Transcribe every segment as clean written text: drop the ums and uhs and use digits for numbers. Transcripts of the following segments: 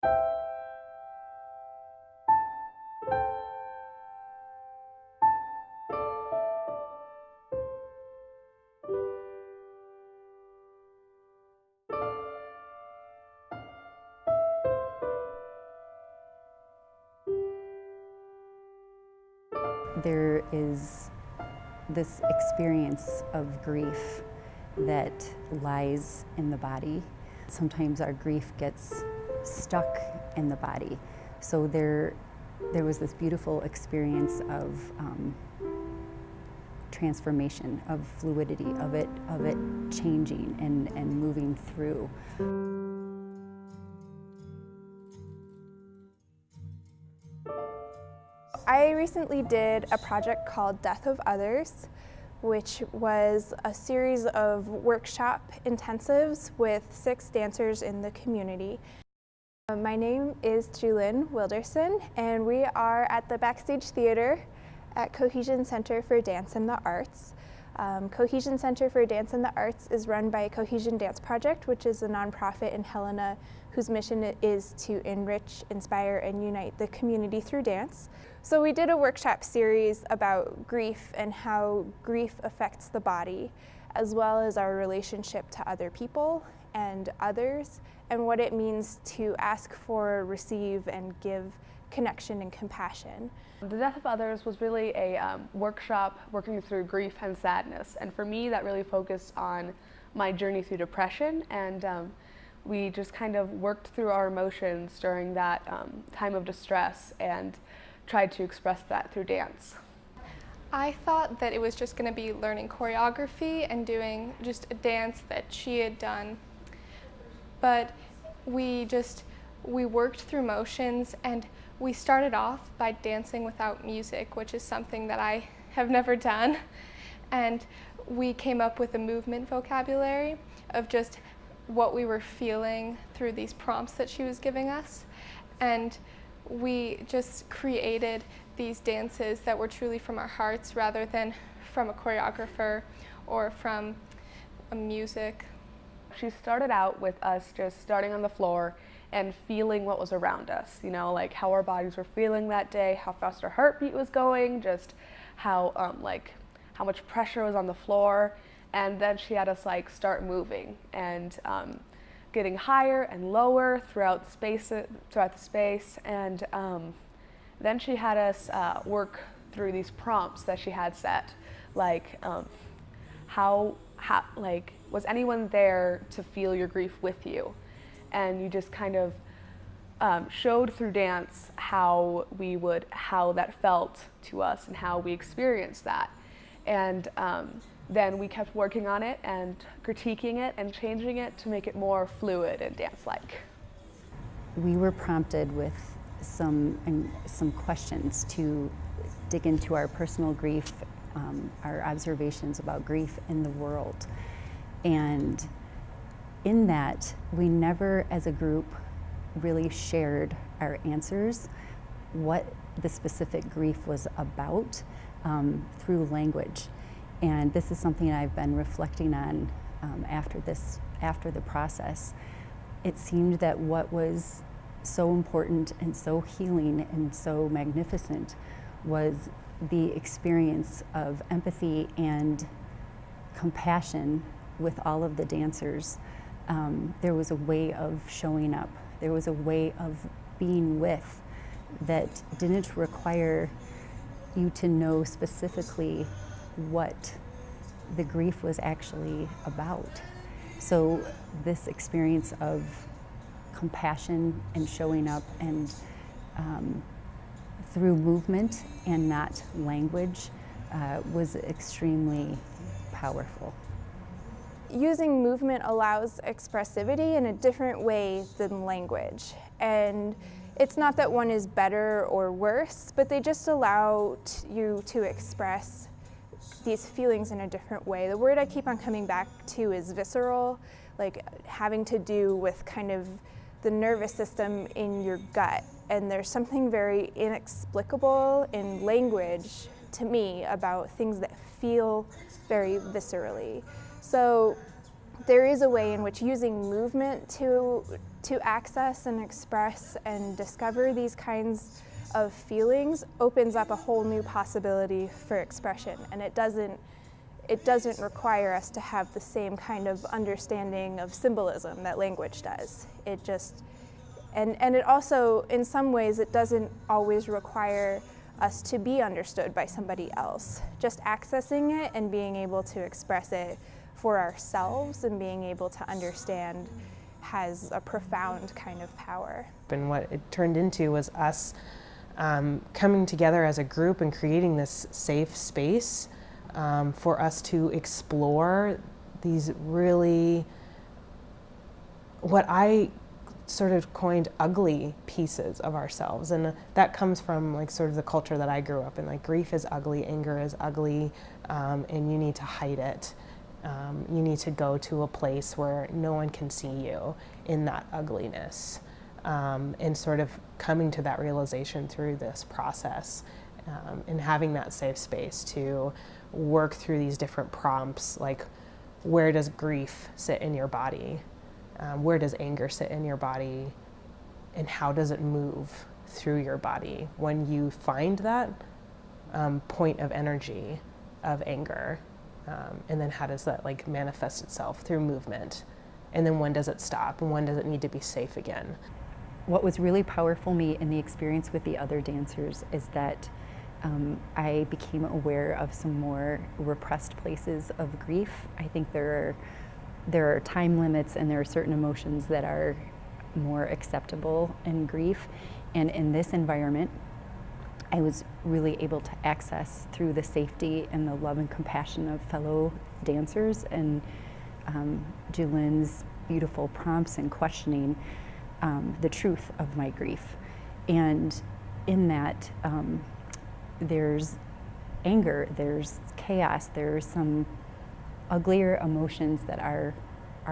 There is this experience of grief that lies in the body. Sometimes our grief gets stuck in the body. So there was this beautiful experience of transformation, of fluidity, of it changing and moving through. I recently did a project called Death of Others, which was a series of workshop intensives with 6 dancers in the community. My name is Julynn Wilderson, and we are at the Backstage Theater at Cohesion Center for Dance and the Arts. Cohesion Center for Dance and the Arts is run by Cohesion Dance Project, which is a nonprofit in Helena whose mission is to enrich, inspire, and unite the community through dance. So we did a workshop series about grief and how grief affects the body, as well as our relationship to other people and others, and what it means to ask for, receive, and give connection and compassion. The Death of Others was really a workshop working through grief and sadness, and for me that really focused on my journey through depression, and we just kind of worked through our emotions during that time of distress and tried to express that through dance. I thought that it was just going to be learning choreography and doing just a dance that she had done, but we worked through motions, and we started off by dancing without music, which is something that I have never done, and we came up with a movement vocabulary of just what we were feeling through these prompts that she was giving us, and we just created these dances that were truly from our hearts rather than from a choreographer or from a music. She started out with us just starting on the floor and feeling what was around us, you know, like how our bodies were feeling that day, how fast our heartbeat was going, just how how much pressure was on the floor, and then she had us start moving and getting higher and lower throughout the space, and then she had us work through these prompts that she had set, was anyone there to feel your grief with you? And you just kind of showed through dance how that felt to us and how we experienced that. And then we kept working on it and critiquing it and changing it to make it more fluid and dance-like. We were prompted with some questions to dig into our personal grief, our observations about grief in the world. And in that, we never as a group really shared our answers, what the specific grief was about, through language. And this is something I've been reflecting on after the process. It seemed that what was so important and so healing and so magnificent was the experience of empathy and compassion with all of the dancers. There was a way of showing up. There was a way of being with that didn't require you to know specifically what the grief was actually about. So this experience of compassion and showing up and through movement and not language was extremely powerful. Using movement allows expressivity in a different way than language. And it's not that one is better or worse, but they just allow you to express these feelings in a different way. The word I keep on coming back to is visceral, like having to do with kind of the nervous system in your gut. And there's something very inexplicable in language to me about things that feel very viscerally. So there is a way in which using movement to to access and express and discover these kinds of feelings opens up a whole new possibility for expression, and it doesn't require us to have the same kind of understanding of symbolism that language does. It just, and it also, in some ways, it doesn't always require us to be understood by somebody else. Just accessing it and being able to express it for ourselves and being able to understand has a profound kind of power. And what it turned into was us coming together as a group and creating this safe space for us to explore these really, what I sort of coined ugly pieces of ourselves. And that comes from like sort of the culture that I grew up in. Like, grief is ugly, anger is ugly, and you need to hide it. You need to go to a place where no one can see you in that ugliness. And sort of coming to that realization through this process, and having that safe space to work through these different prompts, like, where does grief sit in your body? Where does anger sit in your body? And how does it move through your body when you find that point of energy of anger? And then how does that like manifest itself through movement? And then when does it stop? And when does it need to be safe again? What was really powerful me in the experience with the other dancers is that I became aware of some more repressed places of grief. I think there are time limits and there are certain emotions that are more acceptable in grief. And in this environment, I was really able to access through the safety and the love and compassion of fellow dancers and Julynn's beautiful prompts and questioning the truth of my grief. And in that, there's anger, there's chaos, there's some uglier emotions that are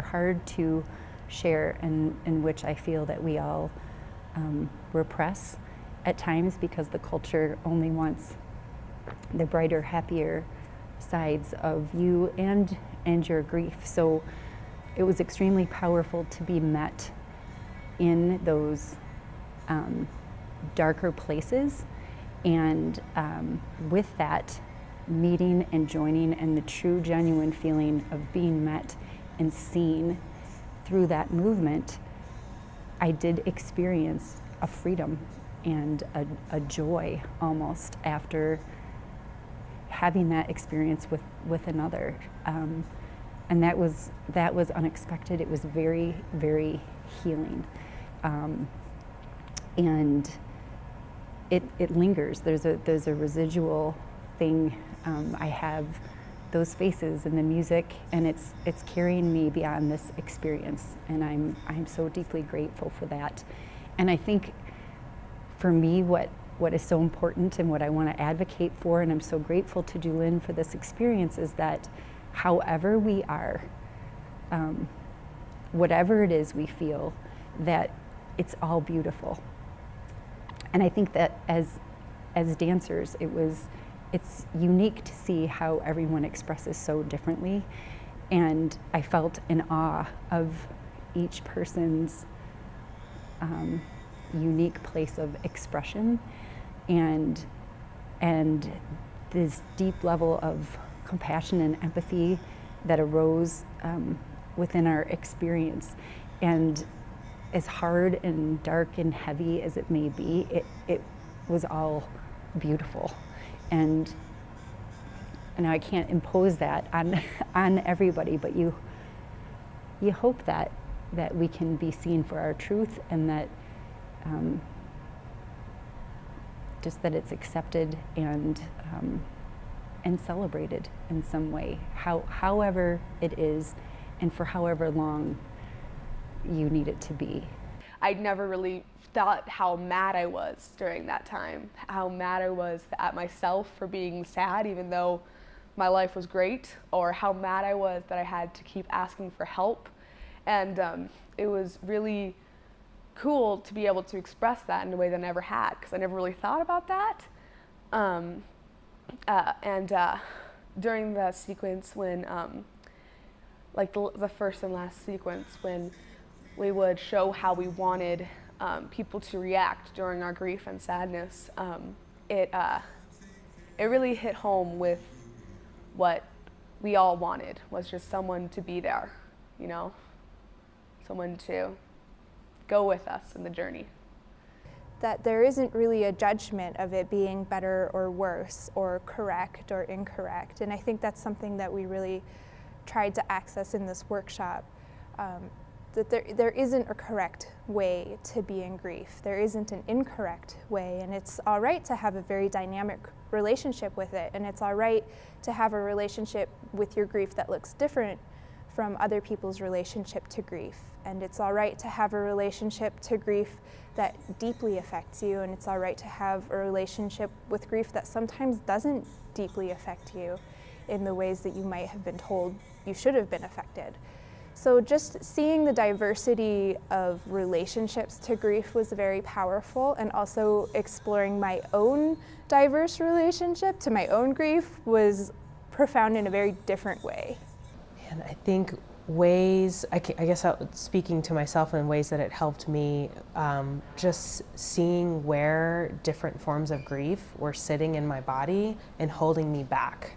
hard to share, and in which I feel that we all repress at times because the culture only wants the brighter, happier sides of you and your grief. So it was extremely powerful to be met in those darker places, and with that meeting and joining and the true genuine feeling of being met and seen through that movement, I did experience a freedom and a joy almost after having that experience with another. And that was unexpected. It was very, very healing. And it lingers. There's a residual thing. I have those faces and the music, and it's carrying me beyond this experience, and I'm so deeply grateful for that. And I think for me, what is so important and what I want to advocate for, and I'm so grateful to Julynn for this experience, is that however we are, whatever it is we feel, that it's all beautiful. And I think that as dancers, it's unique to see how everyone expresses so differently. And I felt in awe of each person's unique place of expression, and this deep level of compassion and empathy that arose within our experience. And as hard and dark and heavy as it may be, it was all beautiful. And I can't impose that on everybody, but you hope that we can be seen for our truth, and that just that it's accepted and celebrated in some way, however it is, and for however long you need it to be. I'd never really thought how mad I was during that time, how mad I was at myself for being sad even though my life was great, or how mad I was that I had to keep asking for help. And it was really cool to be able to express that in a way that I never had, because I never really thought about that. During the sequence when, like the first and last sequence, when we would show how we wanted people to react during our grief and sadness, it really hit home with what we all wanted, was just someone to be there, you know, someone to go with us in the journey. That there isn't really a judgment of it being better or worse or correct or incorrect. And I think that's something that we really tried to access in this workshop, that there isn't a correct way to be in grief. There isn't an incorrect way, and it's all right to have a very dynamic relationship with it, and it's all right to have a relationship with your grief that looks different from other people's relationship to grief. And it's all right to have a relationship to grief that deeply affects you, and it's all right to have a relationship with grief that sometimes doesn't deeply affect you in the ways that you might have been told you should have been affected. So just seeing the diversity of relationships to grief was very powerful, and also exploring my own diverse relationship to my own grief was profound in a very different way. And I think ways, I guess speaking to myself in ways that it helped me, just seeing where different forms of grief were sitting in my body and holding me back.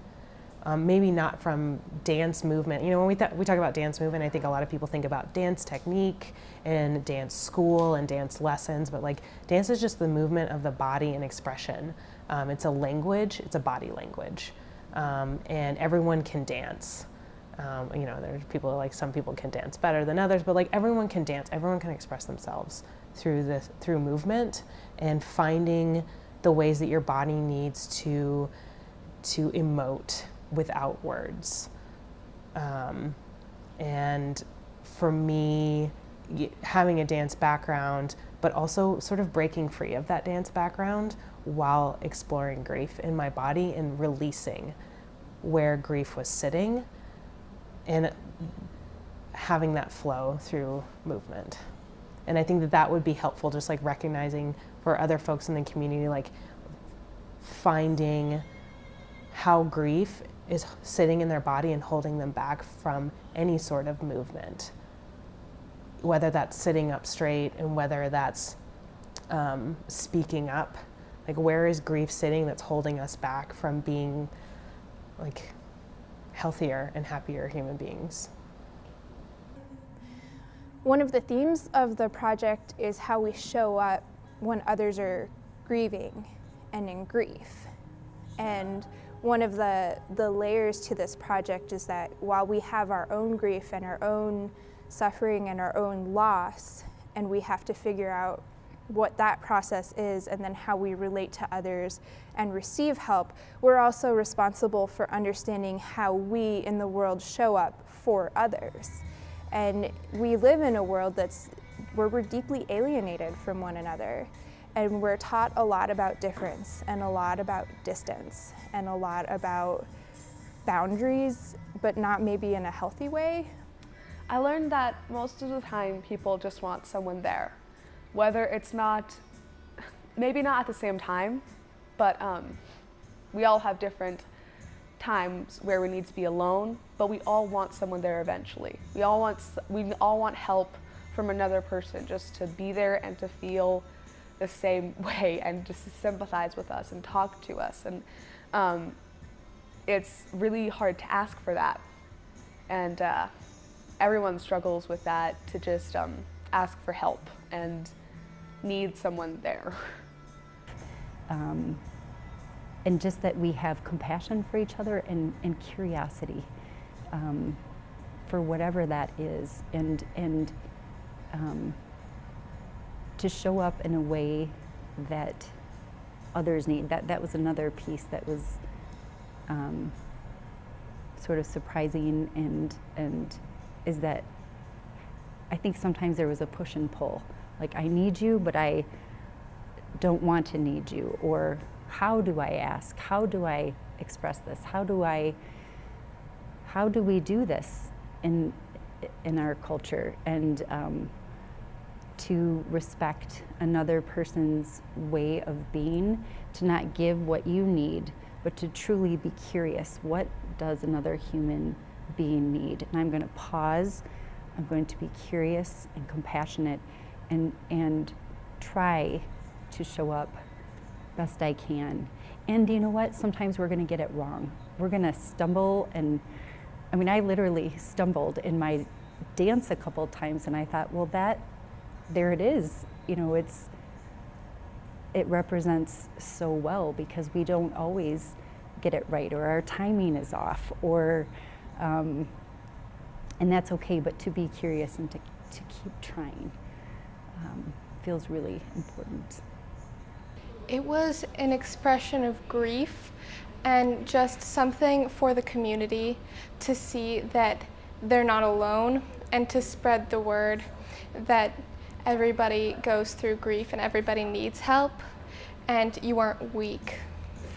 Maybe not from dance movement. You know, when we talk about dance movement, I think a lot of people think about dance technique and dance school and dance lessons, but like dance is just the movement of the body and expression. It's a language, it's a body language, and everyone can dance. You know, there's people like, some people can dance better than others, but like everyone can dance, everyone can express themselves through movement, and finding the ways that your body needs to emote without words. And for me, having a dance background, but also sort of breaking free of that dance background while exploring grief in my body and releasing where grief was sitting, and having that flow through movement. And I think that would be helpful, just like recognizing for other folks in the community, like finding how grief is sitting in their body and holding them back from any sort of movement, whether that's sitting up straight and whether that's speaking up. Like, where is grief sitting that's holding us back from being like healthier and happier human beings? One of the themes of the project is how we show up when others are grieving and in grief. And one of the layers to this project is that while we have our own grief and our own suffering and our own loss, and we have to figure out what that process is and then how we relate to others and receive help, we're also responsible for understanding how we in the world show up for others. And we live in a world where we're deeply alienated from one another. And we're taught a lot about difference and a lot about distance and a lot about boundaries, but not maybe in a healthy way. I learned that most of the time people just want someone there. Whether it's not, maybe not at the same time, but we all have different times where we need to be alone, but we all want someone there eventually. We all want help from another person, just to be there and to feel the same way and just to sympathize with us and talk to us. And it's really hard to ask for that. And everyone struggles with that, to just ask for help and need someone there. And just that we have compassion for each other and curiosity for whatever that is, and to show up in a way that others need. That was another piece that was sort of surprising, and is that I think sometimes there was a push and pull. Like, I need you, but I don't want to need you. Or how do I ask? How do I express this? How do we do this in our culture? And to respect another person's way of being, to not give what you need, but to truly be curious. What does another human being need? And I'm going to pause I'm going to be curious and compassionate and try to show up best I can. And you know what? Sometimes we're going to get it wrong. We're going to stumble, and I mean, I literally stumbled in my dance a couple of times, and I thought, well, there it is. You know, it represents so well, because we don't always get it right, or our timing is off, or and that's okay. But to be curious and to keep trying feels really important. It was an expression of grief and just something for the community to see that they're not alone, and to spread the word that everybody goes through grief and everybody needs help, and you aren't weak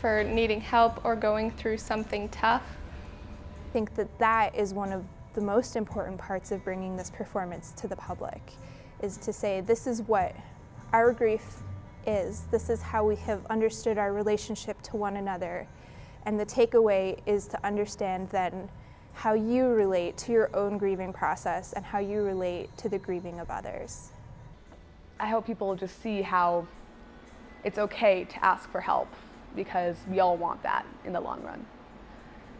for needing help or going through something tough. I think that is one of the most important parts of bringing this performance to the public, is to say, this is what our grief is. This is how we have understood our relationship to one another. And the takeaway is to understand then how you relate to your own grieving process and how you relate to the grieving of others. I hope people just see how it's okay to ask for help, because we all want that in the long run.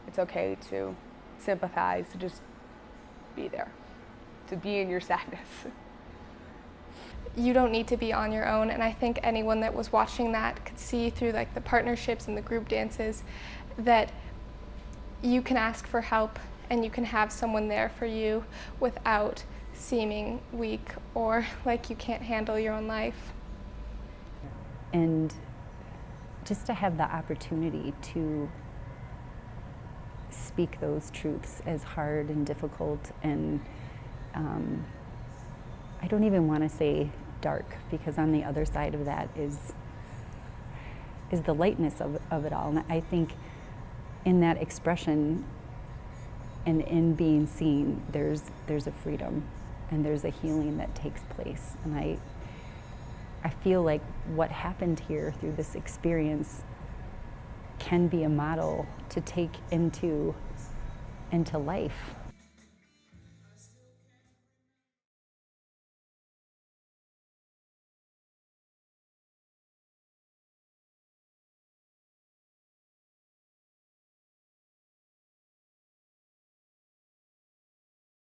It's okay to sympathize, to just be there, to be in your sadness. You don't need to be on your own, and I think anyone that was watching that could see through like the partnerships and the group dances that you can ask for help and you can have someone there for you without seeming weak or like you can't handle your own life. And just to have the opportunity to speak those truths, as hard and difficult, and I don't even want to say dark, because on the other side of that is the lightness of it all. And I think in that expression and in being seen, there's a freedom and there's a healing that takes place. And I feel like what happened here through this experience can be a model to take into life.